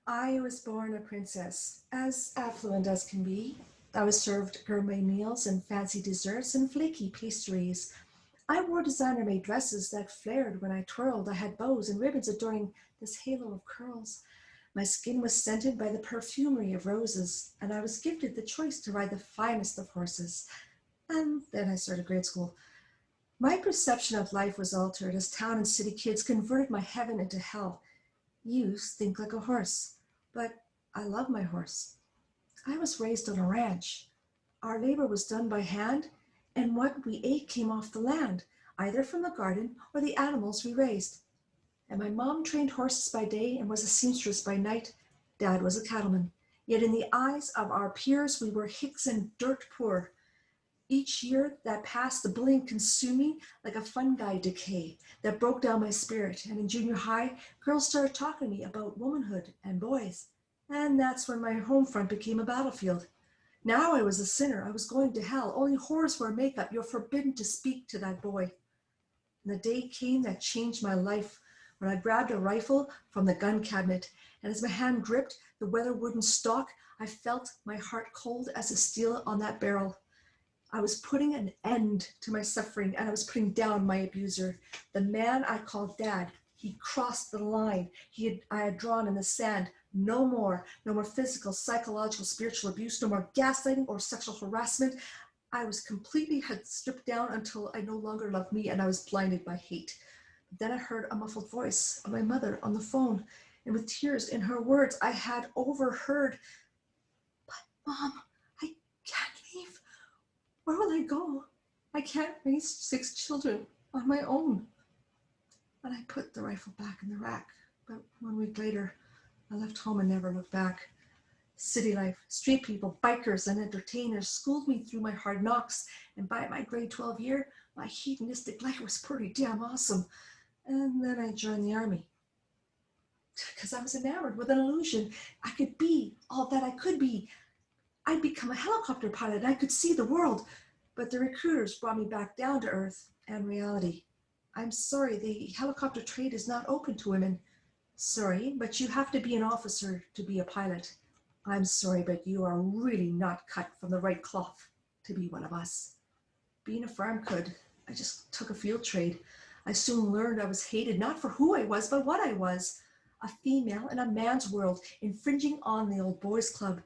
I was born a princess, as affluent as can be. I was served gourmet meals and fancy desserts and flaky pastries. I wore designer-made dresses that flared when I twirled. I had bows and ribbons adorning this halo of curls. My skin was scented by the perfumery of roses, and I was gifted the choice to ride the finest of horses. And then I started grade school. My perception of life was altered as town and city kids converted my heaven into hell. You think like a horse, but I love my horse. I was raised on a ranch. Our labor was done by hand, and what we ate came off the land, either from the garden or the animals we raised. And my mom trained horses by day and was a seamstress by night. Dad was a cattleman. Yet in the eyes of our peers, we were hicks and dirt poor. Each year that passed, the bullying consumed me like a fungi decay that broke down my spirit. And in junior high, girls started talking to me about womanhood and boys. And that's when my home front became a battlefield. Now I was a sinner. I was going to hell. Only whores wear makeup. You're forbidden to speak to that boy. And the day came that changed my life when I grabbed a rifle from the gun cabinet. And as my hand gripped the weather wooden stock, I felt my heart cold as the steel on that barrel. I was putting an end to my suffering and I was putting down my abuser. The man I called Dad, he crossed the line I had drawn in the sand. No more, no more physical, psychological, spiritual abuse, no more gaslighting or sexual harassment. I was completely had stripped down until I no longer loved me and I was blinded by hate. Then I heard a muffled voice of my mother on the phone, and with tears in her words I had overheard, "But Mom, I can't leave. Where will I go? I can't raise 6 children on my own." And I put the rifle back in the rack. But 1 week later, I left home and never looked back. City life, street people, bikers, and entertainers schooled me through my hard knocks. And by my grade 12 year, my hedonistic life was pretty damn awesome. And then I joined the army because I was enamored with an illusion. I could be all that I could be. I'd become a helicopter pilot and I could see the world. But the recruiters brought me back down to earth and reality. I'm sorry, the helicopter trade is not open to women. Sorry, but you have to be an officer to be a pilot. I'm sorry, but you are really not cut from the right cloth to be one of us. Being a farm could. I just took a field trade. I soon learned I was hated not for who I was, but what I was. A female in a man's world, infringing on the old boys club.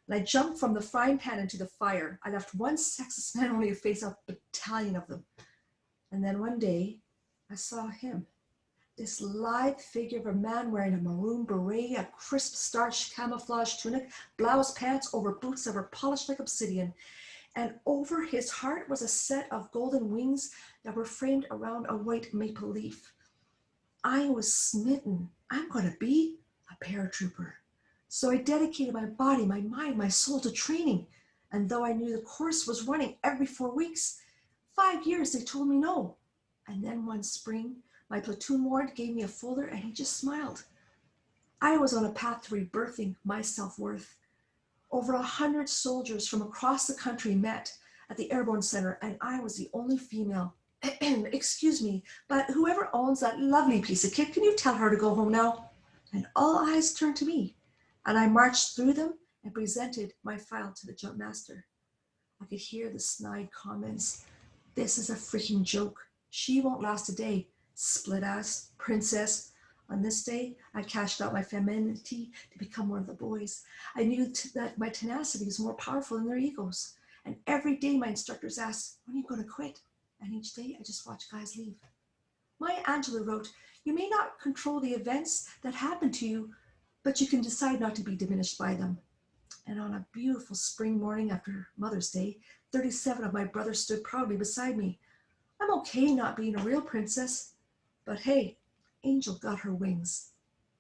And I jumped from the frying pan into the fire. I left one sexist man only to face a battalion of them. And then one day, I saw him. This lithe figure of a man wearing a maroon beret, a crisp starched camouflage tunic, blouse pants over boots that were polished like obsidian. And over his heart was a set of golden wings that were framed around a white maple leaf. I was smitten. I'm going to be a paratrooper. So I dedicated my body, my mind, my soul to training. And though I knew the course was running every 4 weeks, 5 years they told me no. And then one spring, my platoon warrant gave me a folder and he just smiled. I was on a path to rebirthing my self-worth. Over 100 soldiers from across the country met at the Airborne Center, and I was the only female. Excuse me, but whoever owns that lovely piece of kit, can you tell her to go home now? And all eyes turned to me, and I marched through them and presented my file to the jump master. I could hear the snide comments. This is a freaking joke. She won't last a day. Split ass, princess. On this day, I cashed out my femininity to become one of the boys. I knew that my tenacity is more powerful than their egos. And every day my instructors asked, when are you going to quit? And each day I just watched guys leave. Maya Angelou wrote, you may not control the events that happen to you, but you can decide not to be diminished by them. And on a beautiful spring morning after Mother's Day, 37 of my brothers stood proudly beside me. I'm okay not being a real princess, but hey, Angel got her wings.